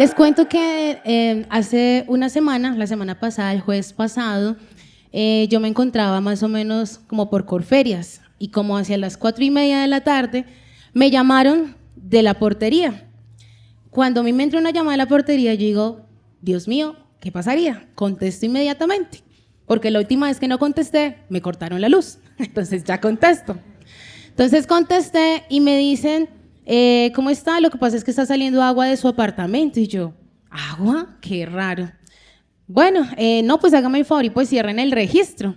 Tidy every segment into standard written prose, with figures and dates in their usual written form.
Les cuento que hace una semana, la semana pasada, el jueves pasado, yo me encontraba más o menos como por Corferias y como hacia las 4:30 de la tarde me llamaron de la portería. Cuando a mí me entra una llamada de la portería, yo digo, Dios mío, ¿qué pasaría? Contesto inmediatamente, porque la última vez que no contesté, me cortaron la luz, entonces ya contesto. Entonces contesté y me dicen, ¿cómo está? Lo que pasa es que está saliendo agua de su apartamento. Y yo, ¿agua? Qué raro. Bueno, no, pues hágame el favor y pues cierren el registro.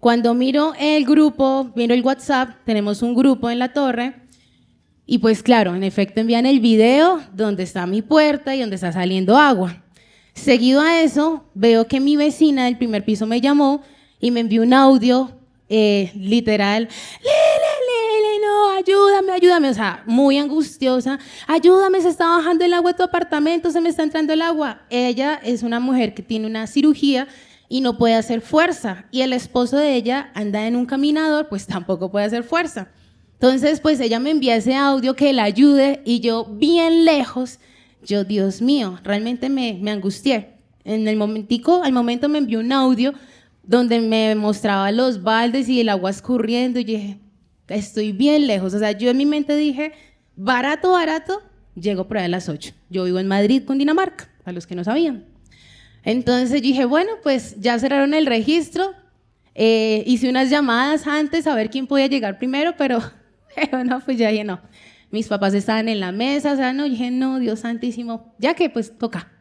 Cuando miro el grupo, miro el WhatsApp, tenemos un grupo en la torre y pues claro, en efecto envían el video donde está mi puerta y donde está saliendo agua. Seguido a eso, veo que mi vecina del primer piso me llamó y me envió un audio literal, Lili, no, ayúdame, o sea, muy angustiosa, ayúdame, se está bajando el agua de tu apartamento, se me está entrando el agua. Ella es una mujer que tiene una cirugía y no puede hacer fuerza, y el esposo de ella anda en un caminador, pues tampoco puede hacer fuerza. Entonces, pues ella me envía ese audio que la ayude, y yo bien lejos, yo, Dios mío, realmente me angustié. En el momentico, al momento me envió un audio donde me mostraba los baldes y el agua escurriendo, y dije, estoy bien lejos. O sea, yo en mi mente dije, barato, llego por ahí a las 8. Yo vivo en Madrid, Cundinamarca, a los que no sabían. Entonces dije, bueno, pues ya cerraron el registro, hice unas llamadas antes a ver quién podía llegar primero, pero no, pues ya dije, no. Mis papás estaban en la mesa, o sea, no, dije, no, Dios santísimo, ya que pues toca.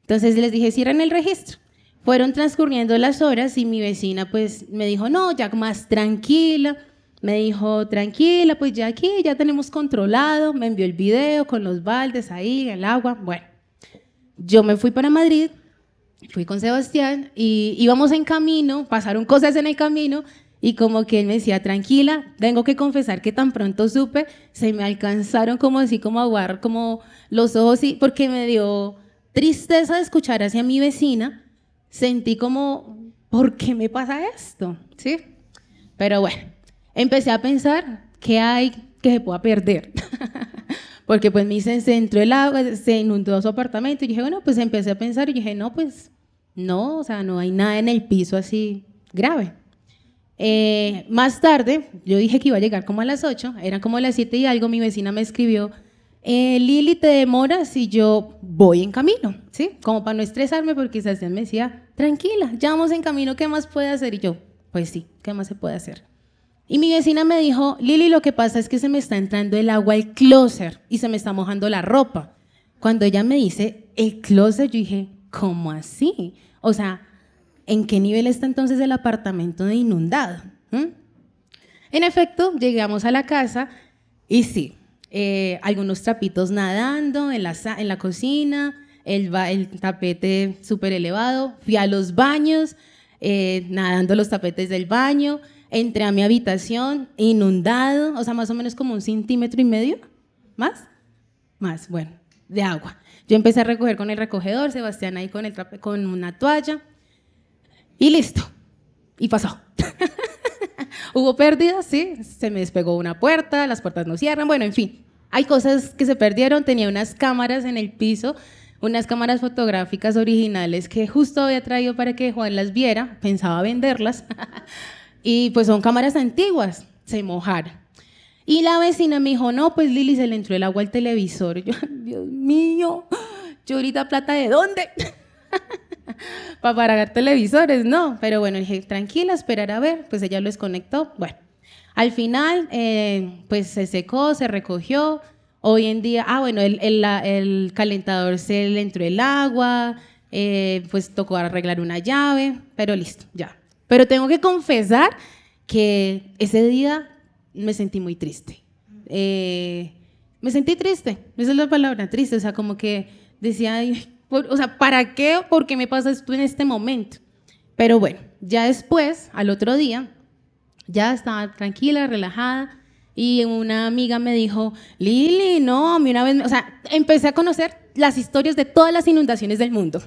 Entonces les dije, cierren el registro. Fueron transcurriendo las horas y mi vecina pues me dijo, no, ya más tranquila. Me dijo, tranquila, pues ya aquí ya tenemos controlado. Me envió el video con los baldes ahí, el agua. Bueno, yo me fui para Madrid, fui con Sebastián y íbamos en camino, pasaron cosas en el camino y como que él me decía, tranquila, tengo que confesar que tan pronto supe, se me alcanzaron como así, como a aguar como los ojos, y porque me dio tristeza de escuchar hacia mi vecina. Sentí como, ¿por qué me pasa esto? ¿Sí? Pero bueno, empecé a pensar qué hay que se pueda perder. Porque pues me se entró el agua, se inundó su apartamento y dije, bueno, pues empecé a pensar y dije, no, pues no, o sea, no hay nada en el piso así grave. Más tarde, yo dije que iba a llegar como a las 8, eran como las 7 y algo, mi vecina me escribió, Lili, ¿te demoras? Y yo voy en camino, ¿sí? Como para no estresarme, porque Sebastián me decía, tranquila, ya vamos en camino, ¿qué más puede hacer? Y yo, pues sí, ¿qué más se puede hacer? Y mi vecina me dijo, Lili, lo que pasa es que se me está entrando el agua al closet y se me está mojando la ropa. Cuando ella me dice, el closet, yo dije, ¿cómo así? O sea, ¿en qué nivel está entonces el apartamento de inundado? En efecto, llegamos a la casa y sí, algunos trapitos nadando en la cocina, el tapete súper elevado. Fui a los baños, nadando los tapetes del baño. Entré a mi habitación, inundado, o sea, más o menos como 1,5 centímetros, más, bueno, de agua. Yo empecé a recoger con el recogedor, Sebastián ahí con una toalla, y listo, y pasó. Hubo pérdidas, sí, se me despegó una puerta, las puertas no cierran, bueno, en fin. Hay cosas que se perdieron, tenía unas cámaras en el piso, unas cámaras fotográficas originales que justo había traído para que Juan las viera, pensaba venderlas, y pues son cámaras antiguas, se mojaron. Y la vecina me dijo, no, pues Lili, se le entró el agua al televisor. Y yo, Dios mío, yo ahorita plata, ¿de dónde? Para pagar televisores, no. Pero bueno, dije, tranquila, esperar a ver, pues ella lo desconectó. Bueno. Al final, pues se secó, se recogió. Hoy en día, bueno, el calentador se le entró el agua, pues tocó arreglar una llave, pero listo, ya. Pero tengo que confesar que ese día me sentí muy triste. Me sentí triste, esa es la palabra, triste. O sea, como que decía, o sea, ¿para qué? ¿Por qué me pasa esto en este momento? Pero bueno, ya después, al otro día, ya estaba tranquila, relajada, y una amiga me dijo, Lili, no, a mí una vez, o sea, empecé a conocer las historias de todas las inundaciones del mundo.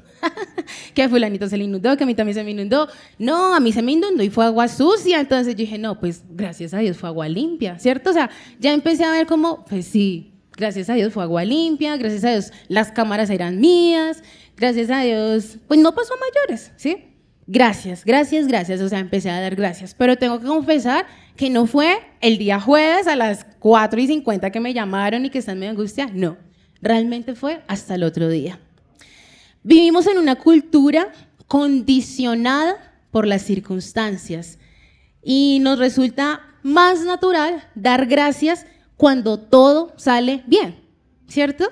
Que a fulanito se le inundó, que a mí también se me inundó. No, a mí se me inundó y fue agua sucia. Entonces yo dije, no, pues gracias a Dios fue agua limpia, ¿cierto? O sea, ya empecé a ver como, pues sí, Gracias a Dios fue agua limpia, gracias a Dios las cámaras eran mías, gracias a Dios, pues no pasó a mayores, ¿sí? Gracias, gracias, gracias, o sea, empecé a dar gracias, pero tengo que confesar que no fue el día jueves a las 4:50 que me llamaron y que están medio angustia, no, realmente fue hasta el otro día. Vivimos en una cultura condicionada por las circunstancias y nos resulta más natural dar gracias cuando todo sale bien, ¿cierto?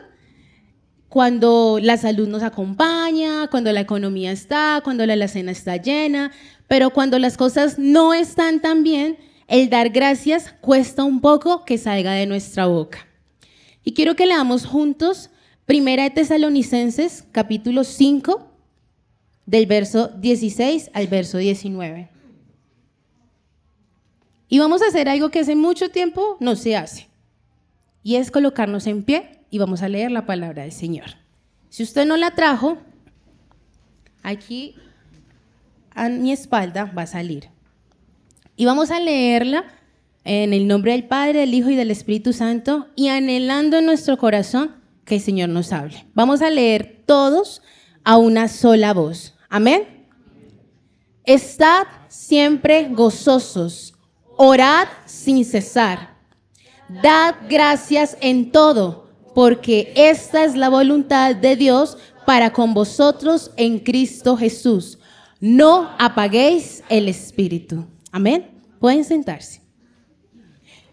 Cuando la salud nos acompaña, cuando la economía está, cuando la alacena está llena, pero cuando las cosas no están tan bien, el dar gracias cuesta un poco que salga de nuestra boca. Y quiero que leamos juntos Primera de Tesalonicenses, capítulo 5, del verso 16 al verso 19. Y vamos a hacer algo que hace mucho tiempo no se hace. Y es colocarnos en pie y vamos a leer la palabra del Señor. Si usted no la trajo, aquí a mi espalda va a salir. Y vamos a leerla en el nombre del Padre, del Hijo y del Espíritu Santo y anhelando en nuestro corazón que el Señor nos hable. Vamos a leer todos a una sola voz. Amén. Estad siempre gozosos, orad sin cesar. Dad gracias en todo, porque esta es la voluntad de Dios para con vosotros en Cristo Jesús. No apaguéis el espíritu. Amén. Pueden sentarse.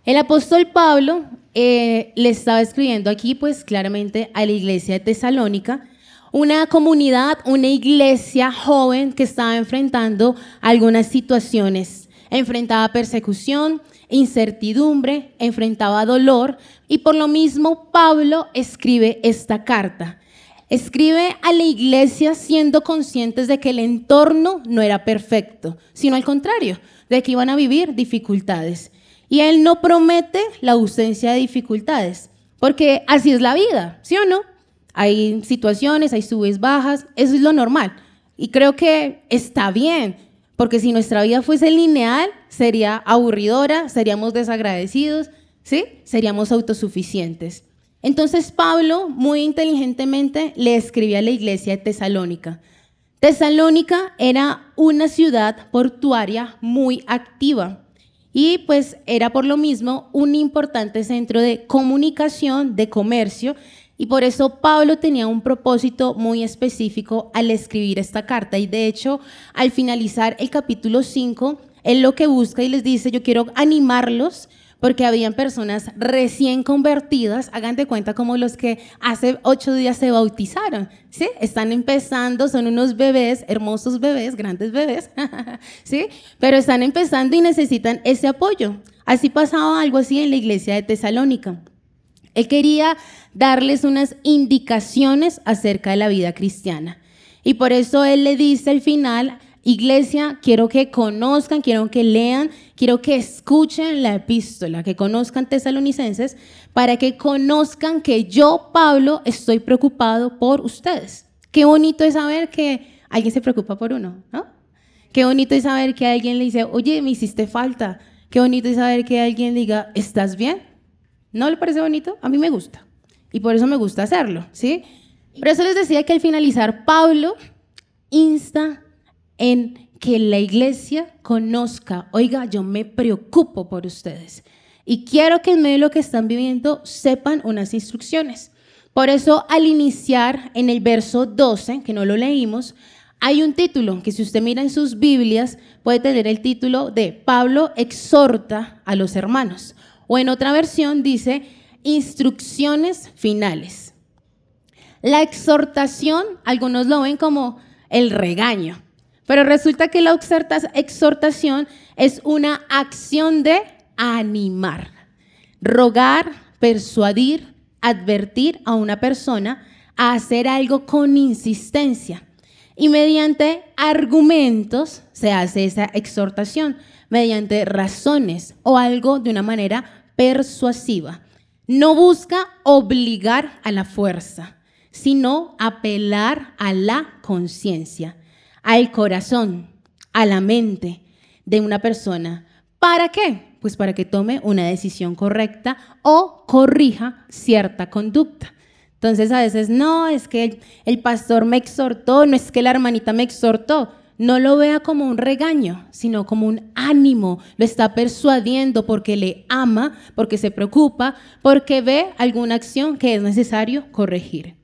El apóstol Pablo le estaba escribiendo aquí, pues claramente a la iglesia de Tesalónica, una comunidad, una iglesia joven que estaba enfrentando algunas situaciones. Enfrentaba persecución, incertidumbre, enfrentaba dolor y por lo mismo Pablo escribe esta carta. Escribe a la iglesia siendo conscientes de que el entorno no era perfecto, sino al contrario, de que iban a vivir dificultades. Y él no promete la ausencia de dificultades, porque así es la vida, ¿sí o no? Hay situaciones, hay subes, bajas, eso es lo normal. Y creo que está bien, porque si nuestra vida fuese lineal, sería aburridora, seríamos desagradecidos, ¿sí? Seríamos autosuficientes. Entonces Pablo, muy inteligentemente, le escribía a la iglesia de Tesalónica. Tesalónica era una ciudad portuaria muy activa y pues era por lo mismo un importante centro de comunicación, de comercio, y por eso Pablo tenía un propósito muy específico al escribir esta carta. Y de hecho, al finalizar el capítulo 5, él lo que busca y les dice, yo quiero animarlos, porque habían personas recién convertidas, hagan de cuenta como los que hace 8 días se bautizaron, ¿sí? Están empezando, son unos bebés, hermosos bebés, grandes bebés, ¿sí? Pero están empezando y necesitan ese apoyo. Así pasaba algo así en la iglesia de Tesalónica. Él quería darles unas indicaciones acerca de la vida cristiana. Y por eso él le dice al final, iglesia, quiero que conozcan, quiero que lean, quiero que escuchen la epístola, que conozcan Tesalonicenses, para que conozcan que yo, Pablo, estoy preocupado por ustedes. Qué bonito es saber que alguien se preocupa por uno, ¿no? Qué bonito es saber que alguien le dice, oye, me hiciste falta. Qué bonito es saber que alguien diga, ¿estás bien? ¿No le parece bonito? A mí me gusta. Y por eso me gusta hacerlo, ¿sí? Por eso les decía que al finalizar, Pablo insta en que la iglesia conozca, oiga, yo me preocupo por ustedes y quiero que en medio de lo que están viviendo sepan unas instrucciones. Por eso al iniciar en el verso 12, que no lo leímos, hay un título que si usted mira en sus Biblias puede tener el título de Pablo exhorta a los hermanos, o en otra versión dice instrucciones finales. La exhortación, algunos lo ven como el regaño, pero resulta que la exhortación es una acción de animar, rogar, persuadir, advertir a una persona a hacer algo con insistencia. Y mediante argumentos se hace esa exhortación, mediante razones o algo de una manera persuasiva. No busca obligar a la fuerza, sino apelar a la conciencia, al corazón, a la mente de una persona ¿Para qué? Pues para que tome una decisión correcta o corrija cierta conducta. Entonces a veces no, es que el pastor me exhortó, no es que la hermanita me exhortó. No lo vea como un regaño, sino como un ánimo. Lo está persuadiendo porque le ama, porque se preocupa, porque ve alguna acción que es necesario corregir.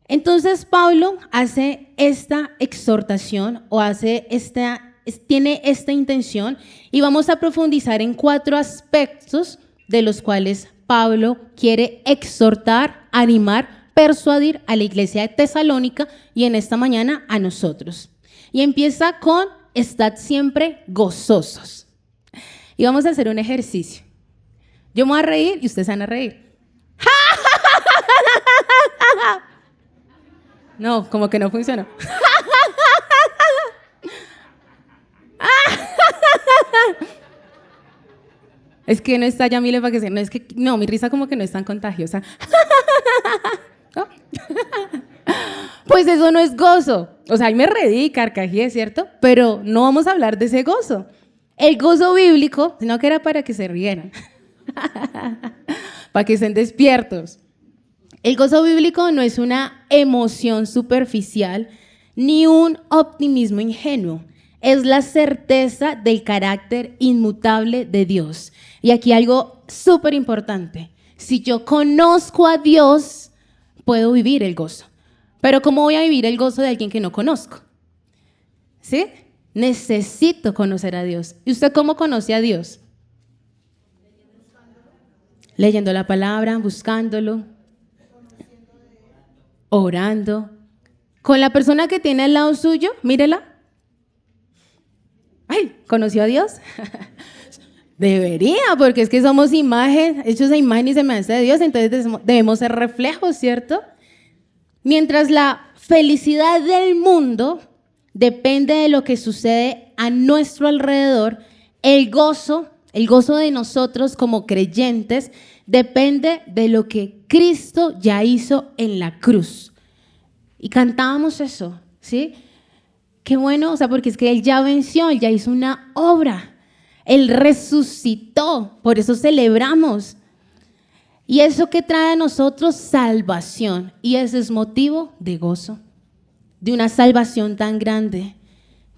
Entonces Pablo hace esta exhortación o tiene esta intención y vamos a profundizar en 4 aspectos de los cuales Pablo quiere exhortar, animar, persuadir a la iglesia de Tesalónica y en esta mañana a nosotros. Y empieza con: estad siempre gozosos. Y vamos a hacer un ejercicio. Yo me voy a reír y ustedes van a reír. No, como que no funcionó. Es que no está Yamile para que se... No, mi risa como que no es tan contagiosa. ¿No? Pues eso no es gozo. O sea, ahí me reí, carcajeé, ¿cierto? Pero no vamos a hablar de ese gozo. El gozo bíblico, sino que era para que se rieran. Para que estén despiertos. El gozo bíblico no es una emoción superficial ni un optimismo ingenuo. Es la certeza del carácter inmutable de Dios. Y aquí algo súper importante. Si yo conozco a Dios, puedo vivir el gozo. Pero ¿cómo voy a vivir el gozo de alguien que no conozco? ¿Sí? Necesito conocer a Dios. ¿Y usted cómo conoce a Dios? Leyendo la palabra, buscándolo, orando. Con la persona que tiene al lado suyo, mírela. Ay, ¿conoció a Dios? Debería, porque es que somos imagen, hechos de imagen y semejanza de Dios, entonces debemos ser reflejos, ¿cierto? Mientras la felicidad del mundo depende de lo que sucede a nuestro alrededor, el gozo de nosotros como creyentes depende de lo que Cristo ya hizo en la cruz. Y cantábamos eso, ¿sí? Qué bueno, o sea, porque es que Él ya venció, Él ya hizo una obra. Él resucitó, por eso celebramos. Y eso que trae a nosotros salvación. Y ese es motivo de gozo, de una salvación tan grande.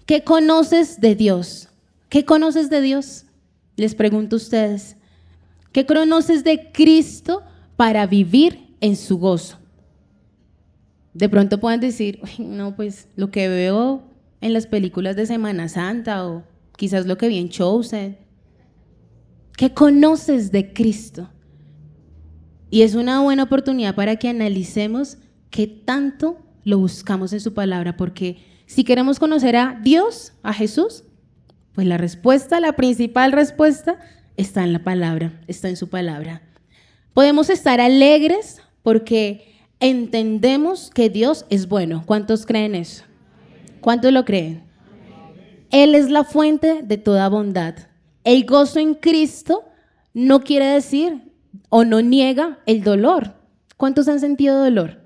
¿Qué conoces de Dios? ¿Qué conoces de Dios? Les pregunto a ustedes. ¿Qué conoces de Cristo para vivir en su gozo? De pronto pueden decir, no, pues lo que veo en las películas de Semana Santa o quizás lo que vi en Chosen. ¿Qué conoces de Cristo? Y es una buena oportunidad para que analicemos qué tanto lo buscamos en su palabra, porque si queremos conocer a Dios, a Jesús, pues la principal respuesta está en la palabra, está en su palabra. Podemos estar alegres porque entendemos que Dios es bueno. ¿Cuántos creen eso? ¿Cuántos lo creen? Él es la fuente de toda bondad. El gozo en Cristo no quiere decir o no niega el dolor. ¿Cuántos han sentido dolor?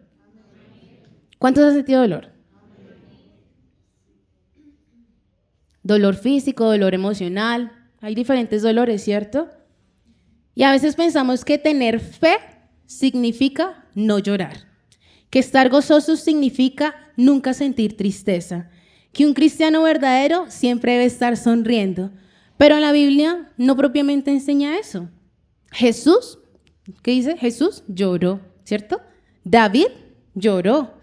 ¿Cuántos han sentido dolor? Dolor físico, dolor emocional. Hay diferentes dolores, ¿cierto? Y a veces pensamos que tener fe significa no llorar. Que estar gozoso significa nunca sentir tristeza. Que un cristiano verdadero siempre debe estar sonriendo. Pero la Biblia no propiamente enseña eso. Jesús, ¿qué dice? Jesús lloró, ¿cierto? David lloró.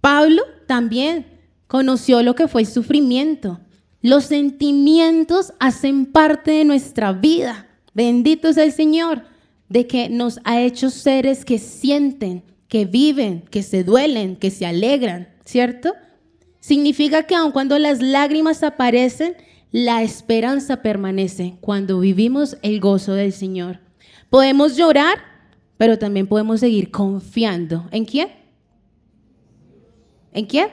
Pablo también conoció lo que fue el sufrimiento. Los sentimientos hacen parte de nuestra vida. Bendito es el Señor, de que nos ha hecho seres que sienten, que viven, que se duelen, que se alegran, ¿cierto? Significa que aun cuando las lágrimas aparecen, la esperanza permanece cuando vivimos el gozo del Señor. Podemos llorar, pero también podemos seguir confiando. ¿En quién? ¿En quién?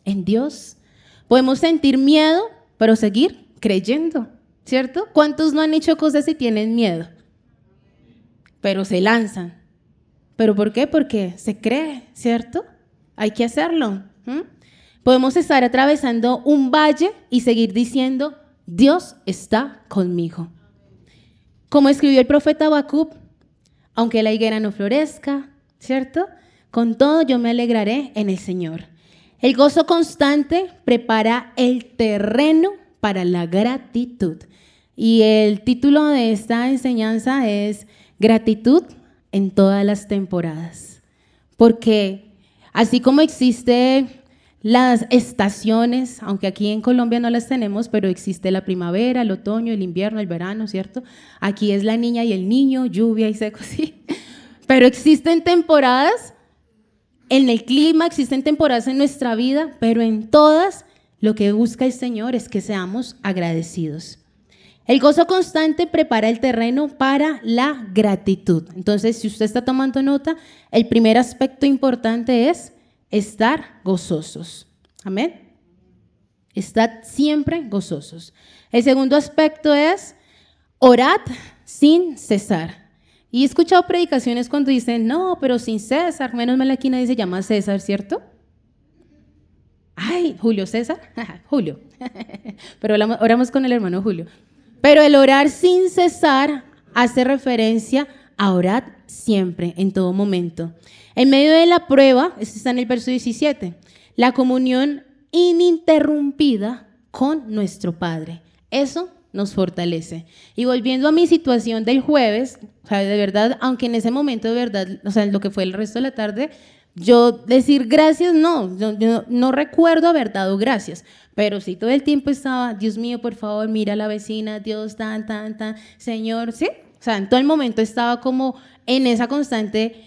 En Dios. Podemos sentir miedo, pero seguir creyendo, ¿cierto? ¿Cuántos no han hecho cosas y tienen miedo? Pero se lanzan. ¿Pero por qué? Porque se cree, ¿cierto? Hay que hacerlo. Podemos estar atravesando un valle y seguir diciendo, Dios está conmigo. Como escribió el profeta Habacuc, aunque la higuera no florezca, ¿cierto? Con todo yo me alegraré en el Señor. El gozo constante prepara el terreno para la gratitud. Y el título de esta enseñanza es Gratitud en todas las temporadas. Porque así como existen las estaciones, aunque aquí en Colombia no las tenemos, pero existe la primavera, el otoño, el invierno, el verano, ¿cierto? Aquí es la niña y el niño, lluvia y seco, sí. Pero existen temporadas en el clima, existen temporadas en nuestra vida, pero en todas lo que busca el Señor es que seamos agradecidos. El gozo constante prepara el terreno para la gratitud. Entonces, si usted está tomando nota, el primer aspecto importante es estar gozosos. Amén. Estad siempre gozosos. El segundo aspecto es orad sin cesar. Y he escuchado predicaciones cuando dicen, no, pero sin César, menos mal aquí nadie se llama César, ¿cierto? Ay, Julio César, Julio. Pero oramos con el hermano Julio. Pero el orar sin cesar hace referencia a orar siempre, en todo momento. En medio de la prueba, esto está en el verso 17, la comunión ininterrumpida con nuestro Padre. Eso nos fortalece. Y volviendo a mi situación del jueves, o sea, de verdad, aunque en ese momento de verdad, o sea, lo que fue el resto de la tarde, yo decir gracias, no, yo no recuerdo haber dado gracias, pero sí todo el tiempo estaba, Dios mío, por favor, mira a la vecina, Dios, tan, Señor, ¿sí? O sea, en todo el momento estaba como en esa constante,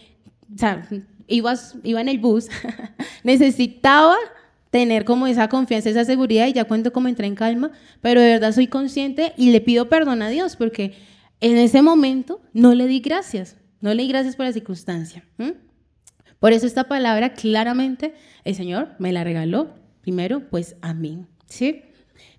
o sea, iba en el bus, necesitaba tener como esa confianza, esa seguridad y ya cuando como entré en calma, pero de verdad soy consciente y le pido perdón a Dios porque en ese momento no le di gracias por la circunstancia. Por eso esta palabra claramente el Señor me la regaló primero pues a mí, ¿sí?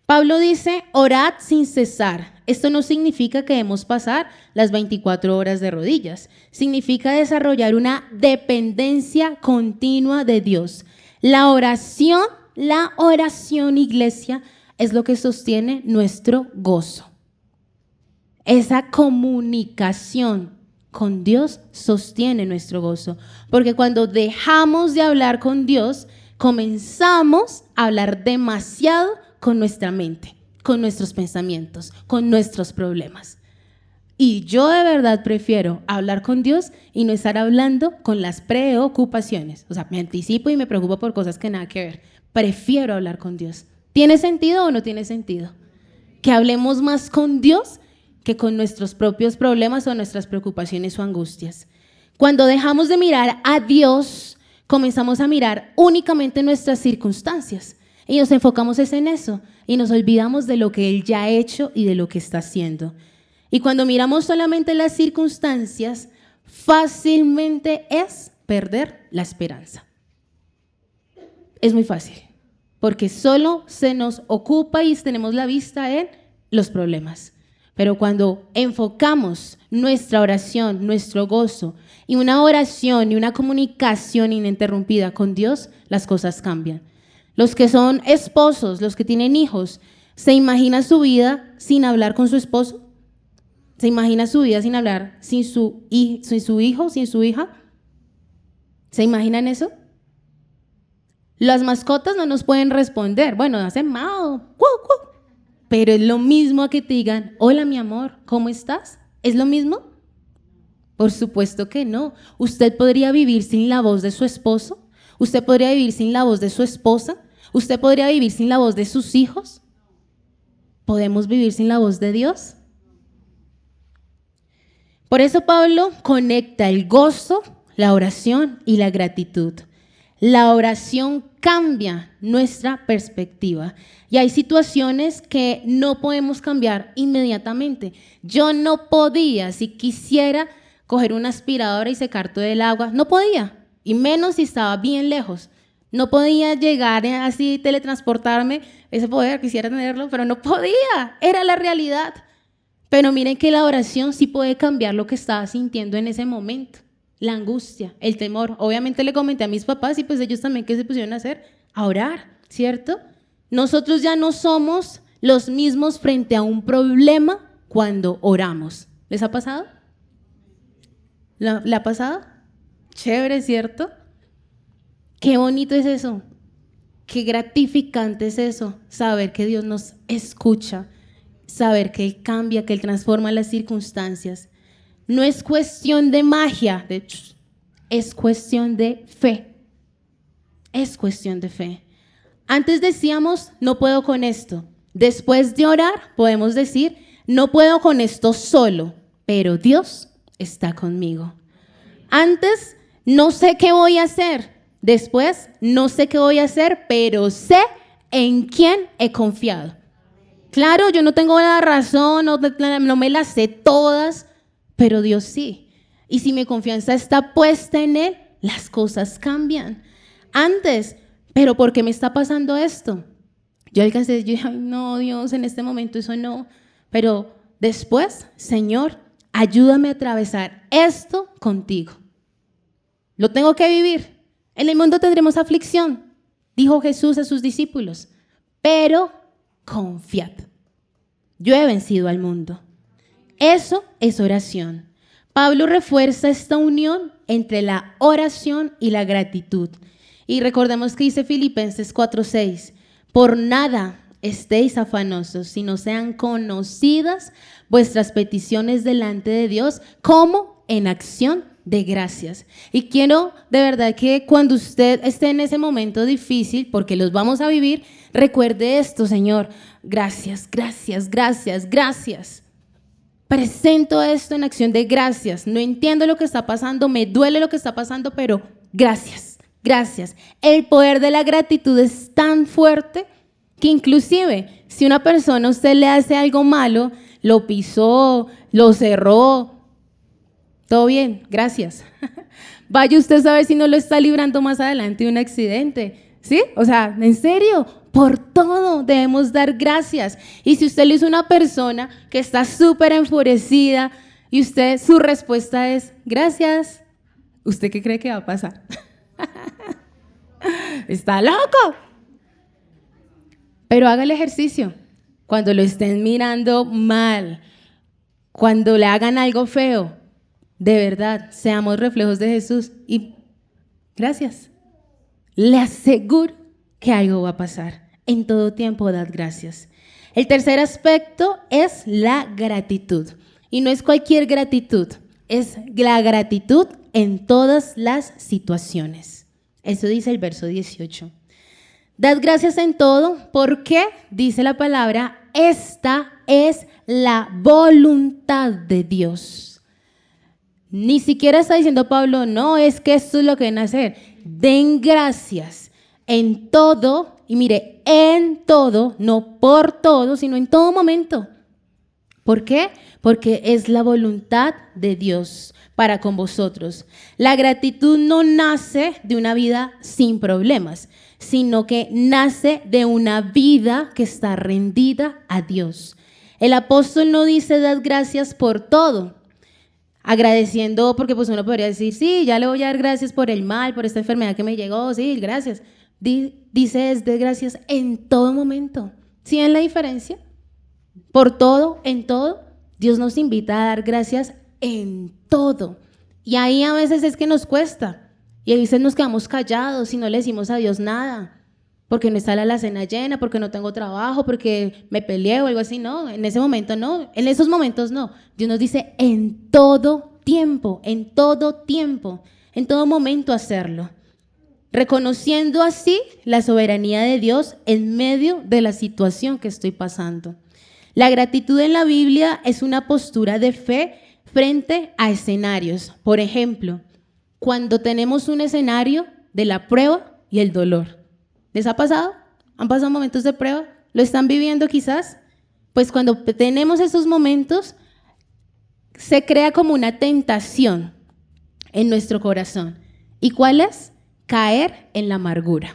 Pablo dice, orad sin cesar. Esto no significa que debemos pasar las 24 horas de rodillas. Significa desarrollar una dependencia continua de Dios. La oración, iglesia, es lo que sostiene nuestro gozo. Esa comunicación con Dios sostiene nuestro gozo. Porque cuando dejamos de hablar con Dios, comenzamos a hablar demasiado con nuestra mente, con nuestros pensamientos, con nuestros problemas. Y yo de verdad prefiero hablar con Dios y no estar hablando con las preocupaciones. O sea, me anticipo y me preocupo por cosas que nada que ver. Prefiero hablar con Dios. ¿Tiene sentido o no tiene sentido? Que hablemos más con Dios que con nuestros propios problemas o nuestras preocupaciones o angustias. Cuando dejamos de mirar a Dios, comenzamos a mirar únicamente nuestras circunstancias. Y nos enfocamos en eso y nos olvidamos de lo que Él ya ha hecho y de lo que está haciendo. Y cuando miramos solamente las circunstancias, fácilmente es perder la esperanza. Es muy fácil, porque solo se nos ocupa y tenemos la vista en los problemas. Pero cuando enfocamos nuestra oración, nuestro gozo y una oración y una comunicación ininterrumpida con Dios, las cosas cambian. Los que son esposos, los que tienen hijos, ¿se imagina su vida sin hablar con su esposo? ¿Se imagina su vida sin hablar sin su hijo, sin su hija? ¿Se imaginan eso? Las mascotas no nos pueden responder. Bueno, hacen mao, pero es lo mismo a que te digan, hola mi amor, ¿cómo estás? ¿Es lo mismo? Por supuesto que no. ¿Usted podría vivir sin la voz de su esposo? ¿Usted podría vivir sin la voz de su esposa? ¿Usted podría vivir sin la voz de sus hijos? ¿Podemos vivir sin la voz de Dios? Por eso Pablo conecta el gozo, la oración y la gratitud. La oración cambia nuestra perspectiva y hay situaciones que no podemos cambiar inmediatamente. Yo no podía, si quisiera, coger una aspiradora y secar todo el agua. No podía, y menos si estaba bien lejos. No podía llegar así, teletransportarme, ese poder, quisiera tenerlo, pero no podía, era la realidad. Pero miren que la oración sí puede cambiar lo que estaba sintiendo en ese momento. La angustia, el temor. Obviamente le comenté a mis papás y pues ellos también, ¿qué se pusieron a hacer? A orar. ¿cierto? Nosotros ya no somos los mismos frente a un problema cuando oramos. ¿Les ha pasado? ¿Le ha pasado? Chévere, ¿cierto? Qué bonito es eso. Qué gratificante es eso, saber que Dios nos escucha, saber que Él cambia, que Él transforma las circunstancias. No es cuestión de magia, de hecho, es cuestión de fe. Es cuestión de fe. Antes decíamos, no puedo con esto. Después de orar, podemos decir, no puedo con esto solo, pero Dios está conmigo. Antes, no sé qué voy a hacer. Después, no sé qué voy a hacer, pero sé en quién he confiado. Claro, yo no tengo la razón, no me las sé todas, pero Dios sí. Y si mi confianza está puesta en Él, las cosas cambian. Antes, ¿pero por qué me está pasando esto? Yo dije, ay no, Dios, en este momento eso no. Pero después, Señor, ayúdame a atravesar esto contigo. Lo tengo que vivir. En el mundo tendremos aflicción, dijo Jesús a sus discípulos, pero confiad. Yo he vencido al mundo. Eso es oración. Pablo refuerza esta unión entre la oración y la gratitud. Y recordemos que dice Filipenses 4:6, por nada estéis afanosos, sino sean conocidas vuestras peticiones delante de Dios como en acción de gracias. Y quiero de verdad que cuando usted esté en ese momento difícil, porque los vamos a vivir, recuerde esto, Señor, gracias, gracias, gracias, gracias. Presento esto en acción de gracias. No entiendo lo que está pasando, me duele lo que está pasando, pero gracias, gracias. El poder de la gratitud es tan fuerte que inclusive si una persona a usted le hace algo malo, lo pisó, lo cerró, todo bien, gracias. Vaya usted a saber si no lo está librando más adelante de un accidente, ¿sí? O sea, en serio, por todo debemos dar gracias. Y si usted le dice a una persona que está súper enfurecida y su respuesta es gracias, ¿usted qué cree que va a pasar? ¡Está loco! Pero haga el ejercicio. Cuando lo estén mirando mal, cuando le hagan algo feo, de verdad, seamos reflejos de Jesús y gracias. Le aseguro que algo va a pasar. En todo tiempo, dad gracias. El tercer aspecto es la gratitud. Y no es cualquier gratitud, es la gratitud en todas las situaciones. Eso dice el verso 18. Dad gracias en todo porque, dice la palabra, esta es la voluntad de Dios. Ni siquiera está diciendo Pablo, no, es que esto es lo que deben hacer. Den gracias en todo, y mire, en todo, no por todo, sino en todo momento. ¿Por qué? Porque es la voluntad de Dios para con vosotros. La gratitud no nace de una vida sin problemas, sino que nace de una vida que está rendida a Dios. El apóstol no dice dad gracias por todo, agradeciendo, porque pues uno podría decir, sí, ya le voy a dar gracias por el mal, por esta enfermedad que me llegó, sí, gracias. Dice es de gracias en todo momento. ¿Sí ven la diferencia? Por todo, en todo, Dios nos invita a dar gracias en todo. Y ahí a veces es que nos cuesta. Y a veces nos quedamos callados y no le decimos a Dios nada. Porque no está la alacena llena, porque no tengo trabajo, porque me peleé o algo así. No, en ese momento no, en esos momentos no. Dios nos dice en todo tiempo, en todo tiempo, en todo momento hacerlo. Reconociendo así la soberanía de Dios en medio de la situación que estoy pasando. La gratitud en la Biblia es una postura de fe frente a escenarios. Por ejemplo, cuando tenemos un escenario de la prueba y el dolor. ¿Les ha pasado? ¿Han pasado momentos de prueba? ¿Lo están viviendo quizás? Pues cuando tenemos esos momentos, se crea como una tentación en nuestro corazón. ¿Y cuál es? Caer en la amargura.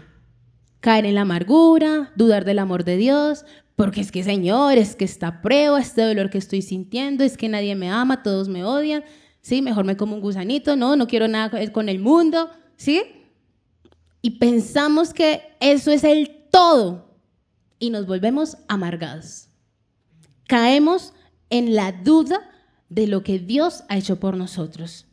Caer en la amargura, dudar del amor de Dios, porque es que, Señor, es que esta prueba, este dolor que estoy sintiendo, es que nadie me ama, todos me odian, ¿sí? Mejor me como un gusanito, no quiero nada con el mundo, ¿sí? Y pensamos que eso es el todo y nos volvemos amargados. Caemos en la duda de lo que Dios ha hecho por nosotros.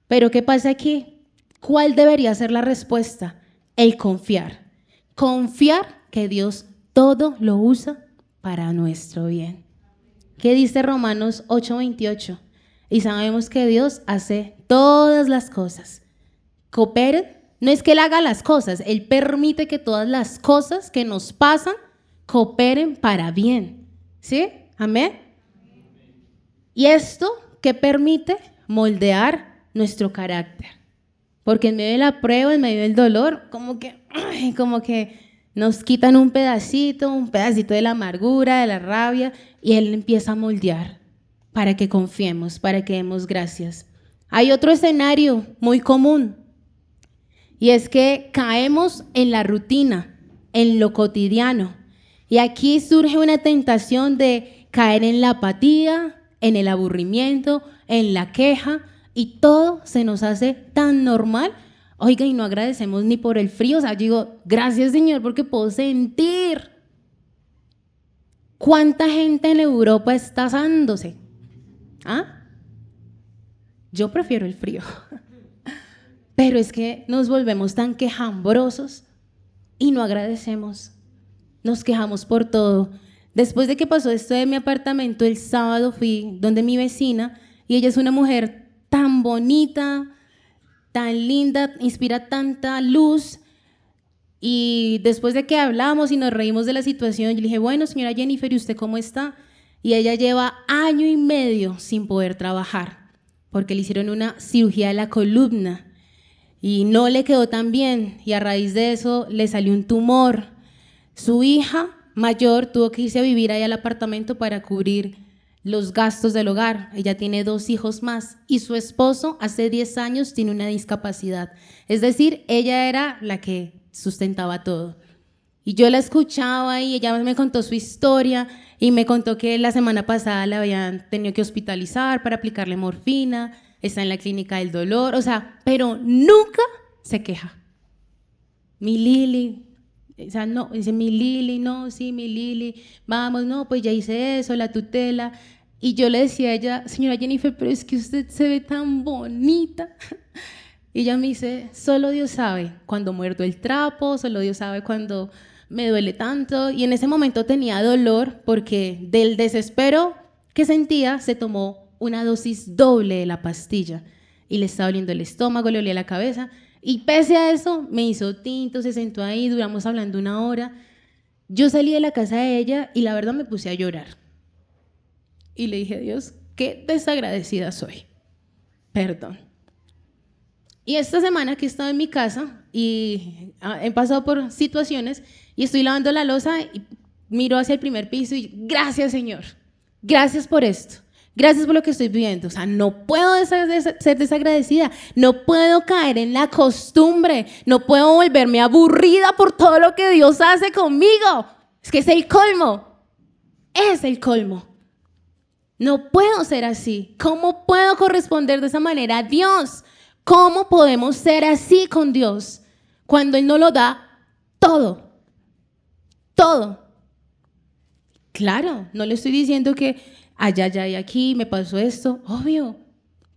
Pero ¿qué pasa aquí? ¿Cuál debería ser la respuesta? El confiar. Confiar que Dios todo lo usa para nuestro bien. ¿Qué dice Romanos 8:28? Y sabemos que Dios hace todas las cosas. Cooperen. No es que Él haga las cosas, Él permite que todas las cosas que nos pasan cooperen para bien. ¿Sí? Amén. Y esto que permite moldear nuestro carácter. Porque en medio de la prueba, en medio del dolor, como que nos quitan un pedacito de la amargura, de la rabia, y Él empieza a moldear para que confiemos, para que demos gracias. Hay otro escenario muy común, y es que caemos en la rutina, en lo cotidiano. Y aquí surge una tentación de caer en la apatía, en el aburrimiento, en la queja, y todo se nos hace tan normal. Oiga, y no agradecemos ni por el frío. O sea, yo digo, gracias Señor porque puedo sentir. ¿Cuánta gente en Europa está asándose? ¿Ah? Yo prefiero el frío. Pero es que nos volvemos tan quejambrosos y no agradecemos. Nos quejamos por todo. Después de que pasó esto de mi apartamento, el sábado fui donde mi vecina y ella es una mujer tan bonita, tan linda, inspira tanta luz. Y después de que hablamos y nos reímos de la situación, yo le dije, bueno, señora Jennifer, ¿y usted cómo está? Y ella lleva 1.5 años sin poder trabajar porque le hicieron una cirugía de la columna y no le quedó tan bien y a raíz de eso le salió un tumor. Su hija mayor tuvo que irse a vivir ahí al apartamento para cubrir los gastos del hogar. Ella tiene 2 hijos más y su esposo hace 10 años tiene una discapacidad. Es decir, ella era la que sustentaba todo. Y yo la escuchaba y ella me contó su historia y me contó que la semana pasada la habían tenido que hospitalizar para aplicarle morfina, está en la clínica del dolor, o sea, pero nunca se queja. Mi Lili, o sea, no, dice mi Lili, no, sí, mi Lili, vamos, no, pues ya hice eso, la tutela. Y yo le decía a ella, señora Jennifer, pero es que usted se ve tan bonita. Y ella me dice, solo Dios sabe cuando muerdo el trapo, solo Dios sabe cuando me duele tanto. Y en ese momento tenía dolor porque del desespero que sentía se tomó una dosis doble de la pastilla y le estaba doliendo el estómago, le dolía la cabeza. Y pese a eso, me hizo tinto, se sentó ahí, duramos hablando 1 hora. Yo salí de la casa de ella y la verdad me puse a llorar. Y le dije, Dios, qué desagradecida soy. Perdón. Y esta semana que he estado en mi casa y he pasado por situaciones y estoy lavando la loza y miro hacia el primer piso y gracias Señor, gracias por esto. Gracias por lo que estoy viviendo. O sea, no puedo ser desagradecida. No puedo caer en la costumbre. No puedo volverme aburrida por todo lo que Dios hace conmigo. Es que es el colmo. Es el colmo. No puedo ser así. ¿Cómo puedo corresponder de esa manera a Dios? ¿Cómo podemos ser así con Dios cuando Él nos lo da todo? Todo. Claro, no le estoy diciendo que allá y aquí me pasó esto, obvio.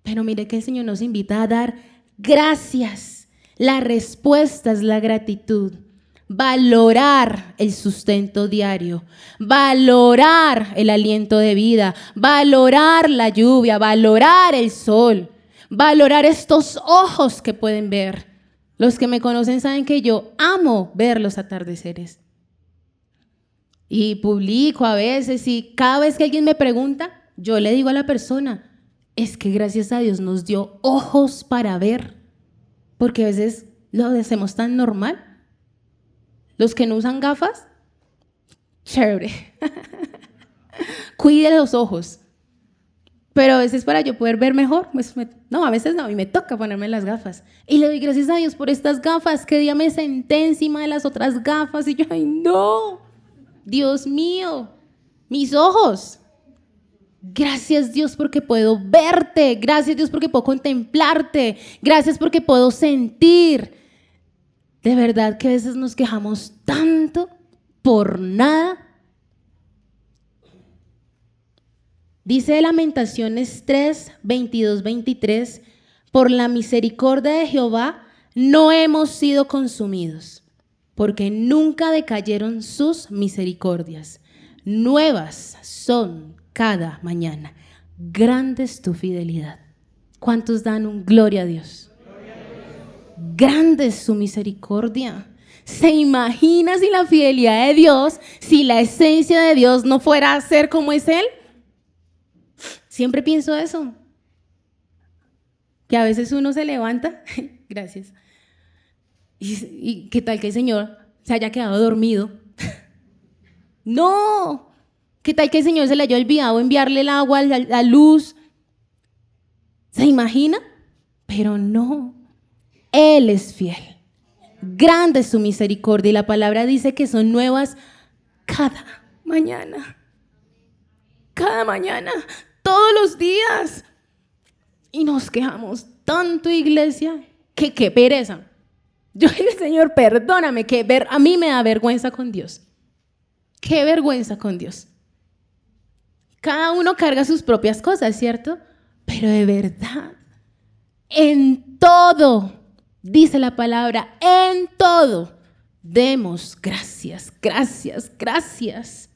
Pero mire que el Señor nos invita a dar gracias. La respuesta es la gratitud. Valorar el sustento diario, valorar el aliento de vida, valorar la lluvia, valorar el sol, valorar estos ojos que pueden ver. Los que me conocen saben que yo amo ver los atardeceres. Y publico a veces y cada vez que alguien me pregunta, yo le digo a la persona, es que gracias a Dios nos dio ojos para ver, porque a veces lo hacemos tan normal. Los que no usan gafas, chévere, cuide los ojos. Pero a veces para yo poder ver mejor, pues no, a veces no, y me toca ponerme las gafas. Y le doy gracias a Dios por estas gafas, que día me senté encima de las otras gafas y yo, ay no, Dios mío, mis ojos. Gracias Dios porque puedo verte, gracias Dios porque puedo contemplarte, gracias porque puedo sentir. De verdad que a veces nos quejamos tanto por nada. Dice Lamentaciones 3, 22, 23, por la misericordia de Jehová no hemos sido consumidos, porque nunca decayeron sus misericordias. Nuevas son cada mañana. Grande es tu fidelidad. ¿Cuántos dan un gloria a Dios? Grande es su misericordia. ¿Se imagina si la fidelidad de Dios, si la esencia de Dios no fuera a ser como es Él? Siempre pienso eso. Que a veces uno se levanta, gracias, y qué tal que el Señor se haya quedado dormido. No, qué tal que el Señor se le haya olvidado enviarle el agua, la luz. ¿Se imagina? Pero no, Él es fiel. Grande es su misericordia y la palabra dice que son nuevas cada mañana. Cada mañana, todos los días. Y nos quejamos tanto, iglesia, que qué pereza. Yo digo, Señor, perdóname, que a mí me da vergüenza con Dios. Qué vergüenza con Dios. Cada uno carga sus propias cosas, ¿cierto? Pero de verdad, en todo, dice la palabra, en todo, demos gracias, gracias, gracias.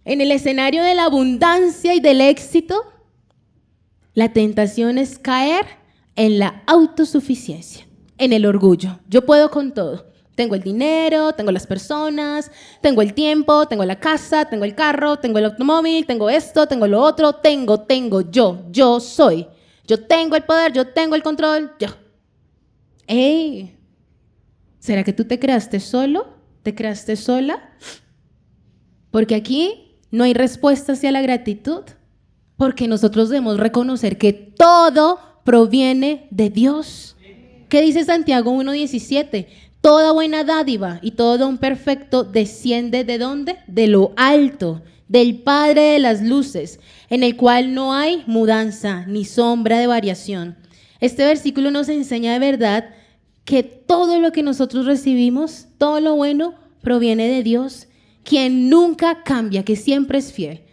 En el escenario de la abundancia y del éxito, la tentación es caer en la autosuficiencia, en el orgullo. Yo puedo con todo. Tengo el dinero, tengo las personas, tengo el tiempo, tengo la casa, tengo el carro, tengo el automóvil, tengo esto, tengo lo otro, yo soy. Yo tengo el poder, yo tengo el control, yo. ¡Ey! ¿Será que tú te creaste solo? ¿Te creaste sola? Porque aquí no hay respuesta hacia la gratitud, porque nosotros debemos reconocer que todo proviene de Dios. ¿Qué dice Santiago 1:17? Toda buena dádiva y todo don perfecto desciende ¿de dónde? De lo alto, del Padre de las luces, en el cual no hay mudanza ni sombra de variación. Este versículo nos enseña de verdad que todo lo que nosotros recibimos, todo lo bueno, proviene de Dios, quien nunca cambia, que siempre es fiel.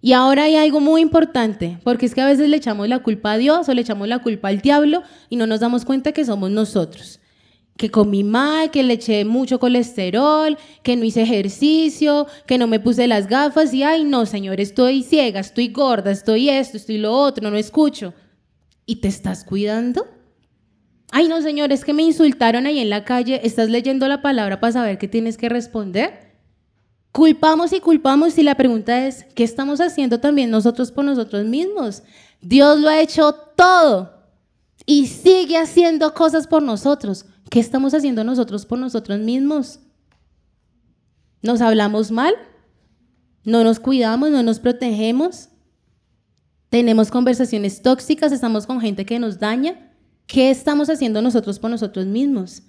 Y ahora hay algo muy importante, porque es que a veces le echamos la culpa a Dios o le echamos la culpa al diablo y no nos damos cuenta que somos nosotros. Que comí mal, que le eché mucho colesterol, que no hice ejercicio, que no me puse las gafas y ay no, Señor, estoy ciega, estoy gorda, estoy esto, estoy lo otro, no escucho. ¿Y te estás cuidando? Ay no, Señor, es que me insultaron ahí en la calle. ¿Estás leyendo la palabra para saber qué tienes que responder? Culpamos y la pregunta es, ¿qué estamos haciendo también nosotros por nosotros mismos? Dios lo ha hecho todo y sigue haciendo cosas por nosotros. ¿Qué estamos haciendo nosotros por nosotros mismos? ¿Nos hablamos mal? ¿No nos cuidamos? ¿No nos protegemos? ¿Tenemos conversaciones tóxicas? ¿Estamos con gente que nos daña? ¿Qué estamos haciendo nosotros por nosotros mismos?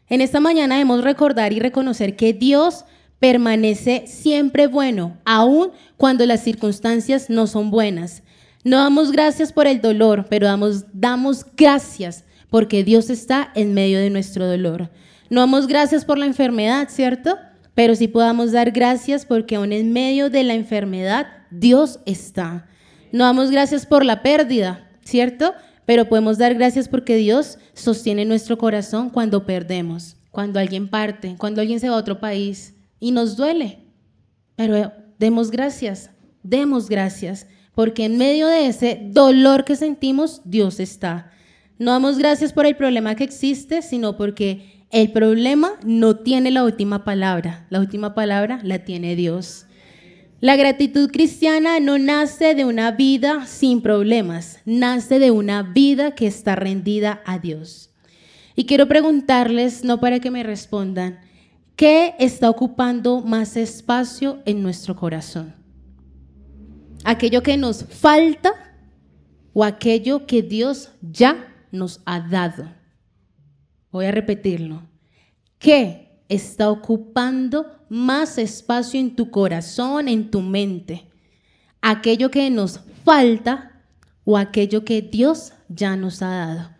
En esta mañana debemos recordar y reconocer que Dios permanece siempre bueno, aun cuando las circunstancias no son buenas. No damos gracias por el dolor, pero damos gracias porque Dios está en medio de nuestro dolor. No damos gracias por la enfermedad, ¿cierto? Pero sí podamos dar gracias porque aún en medio de la enfermedad Dios está. No damos gracias por la pérdida, ¿cierto? Pero podemos dar gracias porque Dios sostiene nuestro corazón cuando perdemos, cuando alguien parte, cuando alguien se va a otro país y nos duele. Pero demos gracias, porque en medio de ese dolor que sentimos, Dios está. No damos gracias por el problema que existe, sino porque el problema no tiene la última palabra. La última palabra la tiene Dios. La gratitud cristiana no nace de una vida sin problemas, nace de una vida que está rendida a Dios. Y quiero preguntarles, no para que me respondan, ¿qué está ocupando más espacio en nuestro corazón? ¿Aquello que nos falta o aquello que Dios ya nos ha dado? Voy a repetirlo. ¿Qué está ocupando más espacio en tu corazón, en tu mente? ¿Aquello que nos falta o aquello que Dios ya nos ha dado?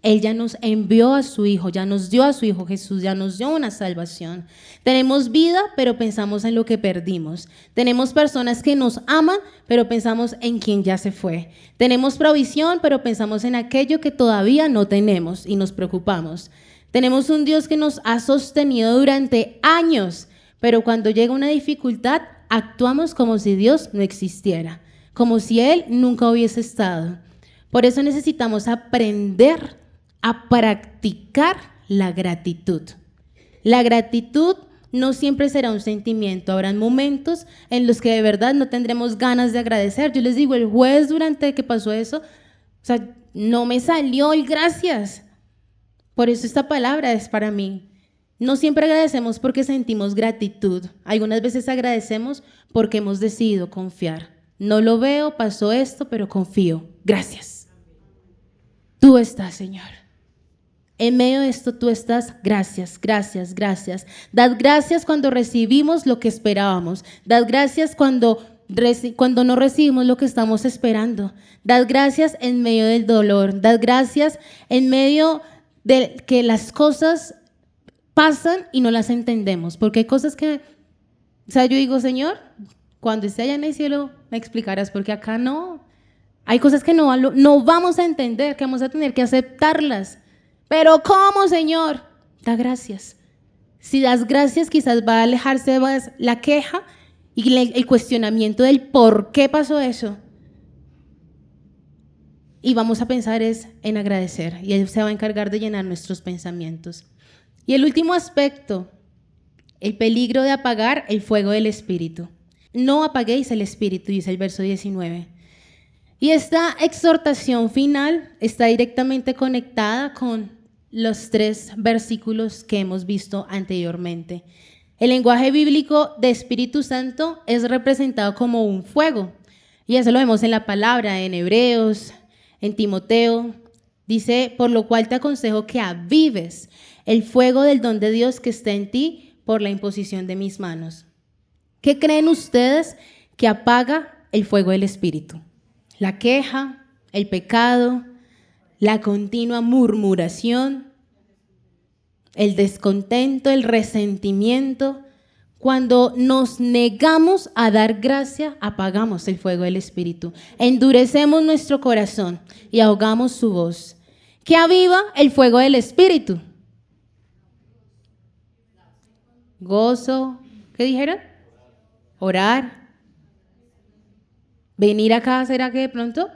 Él ya nos envió a su Hijo, ya nos dio a su Hijo Jesús, ya nos dio una salvación. Tenemos vida, pero pensamos en lo que perdimos. Tenemos personas que nos aman, pero pensamos en quien ya se fue. Tenemos provisión, pero pensamos en aquello que todavía no tenemos y nos preocupamos. Tenemos un Dios que nos ha sostenido durante años, pero cuando llega una dificultad, actuamos como si Dios no existiera, como si Él nunca hubiese estado. Por eso necesitamos aprender a practicar la gratitud. La gratitud no siempre será un sentimiento, habrán momentos en los que de verdad no tendremos ganas de agradecer. Yo les digo, el jueves durante que pasó eso, no me salió el gracias. Por eso esta palabra es para mí. No siempre agradecemos porque sentimos gratitud. Algunas veces agradecemos porque hemos decidido confiar. No lo veo, pasó esto, pero confío. Gracias. Tú estás, Señor. En medio de esto tú estás. Gracias, gracias, gracias. Dad gracias cuando recibimos lo que esperábamos. Dad gracias cuando no recibimos lo que estamos esperando. Dad gracias en medio del dolor. Dad gracias en medio de que las cosas pasan y no las entendemos, porque hay cosas que, yo digo, Señor, cuando esté allá en el cielo me explicarás, porque acá no, hay cosas que no vamos a entender, que vamos a tener que aceptarlas, pero ¿cómo, Señor? Da gracias. Si das gracias, quizás va a alejarse más la queja y el cuestionamiento del por qué pasó eso, y vamos a pensar en agradecer, y Él se va a encargar de llenar nuestros pensamientos. Y el último aspecto, el peligro de apagar el fuego del Espíritu. No apaguéis el Espíritu, dice el verso 19. Y esta exhortación final está directamente conectada con los 3 versículos que hemos visto anteriormente. El lenguaje bíblico de Espíritu Santo es representado como un fuego. Y eso lo vemos en la palabra, en Hebreos, en Timoteo. Dice, por lo cual te aconsejo que avives el fuego del don de Dios que está en ti por la imposición de mis manos. ¿Qué creen ustedes que apaga el fuego del Espíritu? La queja, el pecado, la continua murmuración, el descontento, el resentimiento. Cuando nos negamos a dar gracia, apagamos el fuego del Espíritu, endurecemos nuestro corazón y ahogamos su voz. ¿Qué aviva el fuego del Espíritu? Gozo, ¿qué dijeron? Orar. Venir acá, ¿será que de pronto?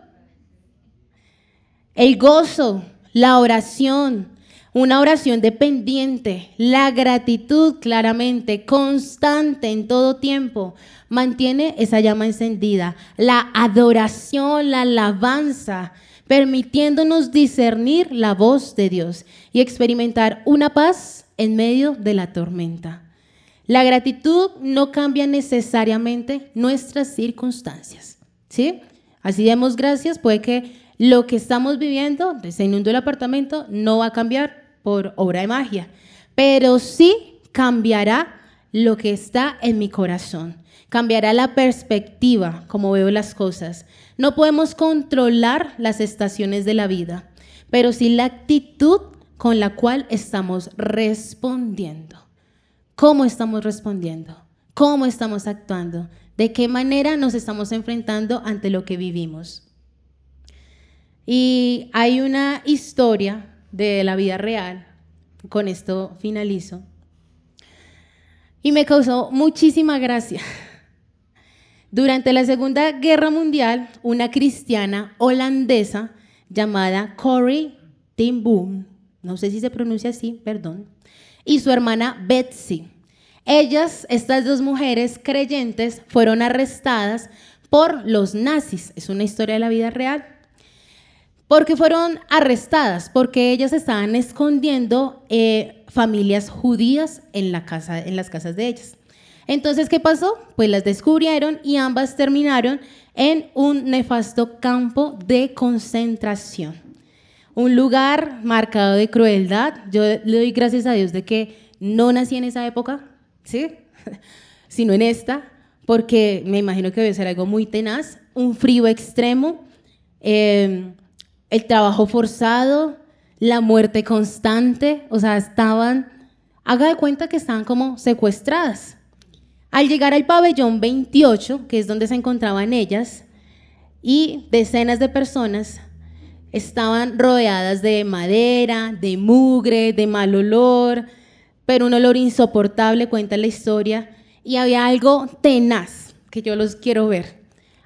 El gozo, la oración, una oración dependiente, la gratitud claramente, constante en todo tiempo, mantiene esa llama encendida. La adoración, la alabanza, permitiéndonos discernir la voz de Dios y experimentar una paz en medio de la tormenta. La gratitud no cambia necesariamente nuestras circunstancias, ¿sí? Así demos gracias, puede que lo que estamos viviendo, se inundó el apartamento, no va a cambiar por obra de magia, pero sí cambiará lo que está en mi corazón, cambiará la perspectiva, como veo las cosas. No podemos controlar las estaciones de la vida, pero sí la actitud con la cual estamos respondiendo. ¿Cómo estamos respondiendo? ¿Cómo estamos actuando? ¿De qué manera nos estamos enfrentando ante lo que vivimos? Y hay una historia de la vida real, con esto finalizo, y me causó muchísima gracia. Durante la Segunda Guerra Mundial, una cristiana holandesa llamada Corrie ten Boom, no sé si se pronuncia así, perdón, y su hermana Betsy. Estas 2 mujeres creyentes fueron arrestadas por los nazis. Es una historia de la vida real. ¿Por qué fueron arrestadas? Porque ellas estaban escondiendo familias judías en las casas de ellas. Entonces, ¿qué pasó? Pues las descubrieron y ambas terminaron en un nefasto campo de concentración. Un lugar marcado de crueldad. Yo le doy gracias a Dios de que no nací en esa época, ¿sí? Sino en esta, porque me imagino que debe ser algo muy tenaz. Un frío extremo, el trabajo forzado, la muerte constante, o sea, haga de cuenta que estaban como secuestradas. Al llegar al pabellón 28, que es donde se encontraban ellas, y decenas de personas estaban rodeadas de madera, de mugre, de mal olor, pero un olor insoportable, cuenta la historia, y había algo tenaz que yo los quiero ver.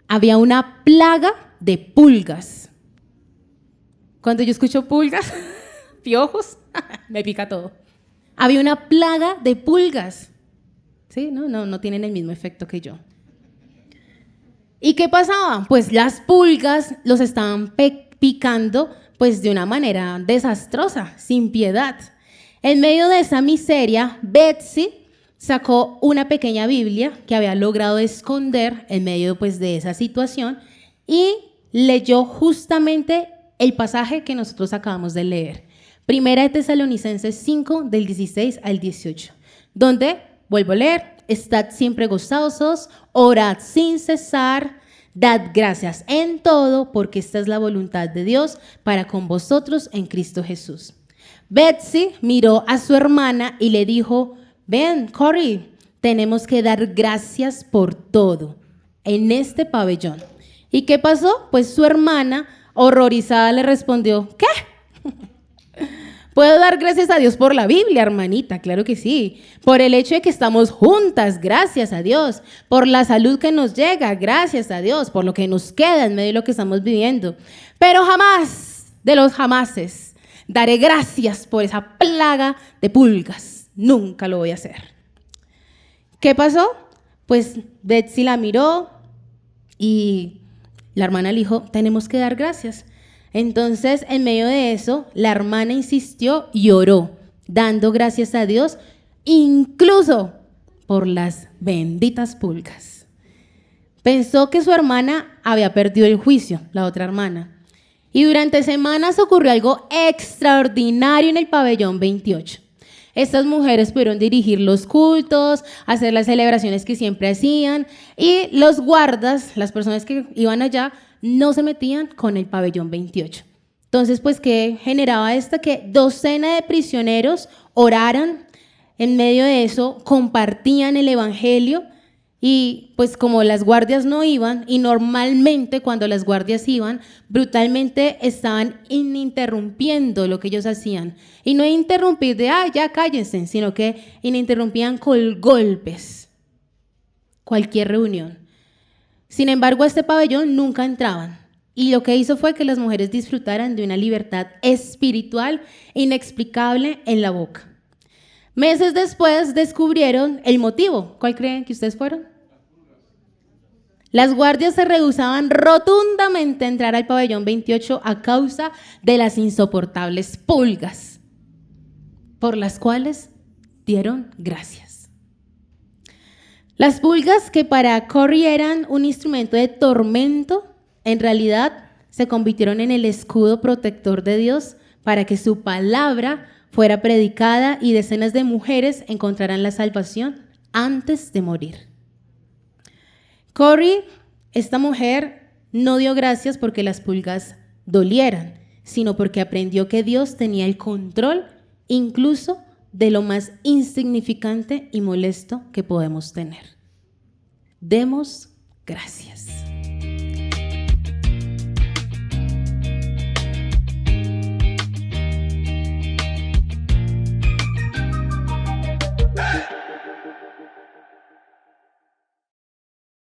Había una plaga de pulgas. Cuando yo escucho pulgas, piojos, me pica todo. Había una plaga de pulgas. Sí, no tienen el mismo efecto que yo. ¿Y qué pasaba? Pues las pulgas los estaban picando pues de una manera desastrosa, sin piedad. En medio de esa miseria, Betsy sacó una pequeña Biblia que había logrado esconder en medio pues de esa situación y leyó justamente el pasaje que nosotros acabamos de leer. Primera de Tesalonicenses 5, del 16 al 18, donde, vuelvo a leer, estad siempre gozosos, orad sin cesar, dad gracias en todo, porque esta es la voluntad de Dios para con vosotros en Cristo Jesús. Betsy miró a su hermana y le dijo, ven, Corey, tenemos que dar gracias por todo en este pabellón. ¿Y qué pasó? Pues su hermana, horrorizada, le respondió, ¿qué? Puedo dar gracias a Dios por la Biblia, hermanita, claro que sí. Por el hecho de que estamos juntas, gracias a Dios. Por la salud que nos llega, gracias a Dios. Por lo que nos queda en medio de lo que estamos viviendo. Pero jamás, de los jamases, daré gracias por esa plaga de pulgas. Nunca lo voy a hacer. ¿Qué pasó? Pues Betsy la miró y la hermana le dijo, tenemos que dar gracias. Entonces, en medio de eso, la hermana insistió y oró, dando gracias a Dios, incluso por las benditas pulgas. Pensó que su hermana había perdido el juicio, la otra hermana. Y durante semanas ocurrió algo extraordinario en el pabellón 28. Estas mujeres pudieron dirigir los cultos, hacer las celebraciones que siempre hacían, y los guardas, las personas que iban allá, no se metían con el pabellón 28. Entonces, pues, ¿qué generaba esto? Que docenas de prisioneros oraran, en medio de eso compartían el evangelio, y pues como las guardias no iban, y normalmente cuando las guardias iban, brutalmente estaban ininterrumpiendo lo que ellos hacían. Y no interrumpir de, ya cállense, sino que ininterrumpían con golpes cualquier reunión. Sin embargo, a este pabellón nunca entraban, y lo que hizo fue que las mujeres disfrutaran de una libertad espiritual inexplicable en la boca. Meses después descubrieron el motivo. ¿Cuál creen que ustedes fueron? Las guardias se rehusaban rotundamente a entrar al pabellón 28 a causa de las insoportables pulgas, por las cuales dieron gracias. Las pulgas, que para Corey eran un instrumento de tormento, en realidad se convirtieron en el escudo protector de Dios para que su palabra fuera predicada y decenas de mujeres encontraran la salvación antes de morir. Corey, esta mujer, no dio gracias porque las pulgas dolieran, sino porque aprendió que Dios tenía el control incluso de lo más insignificante y molesto que podemos tener. Demos gracias.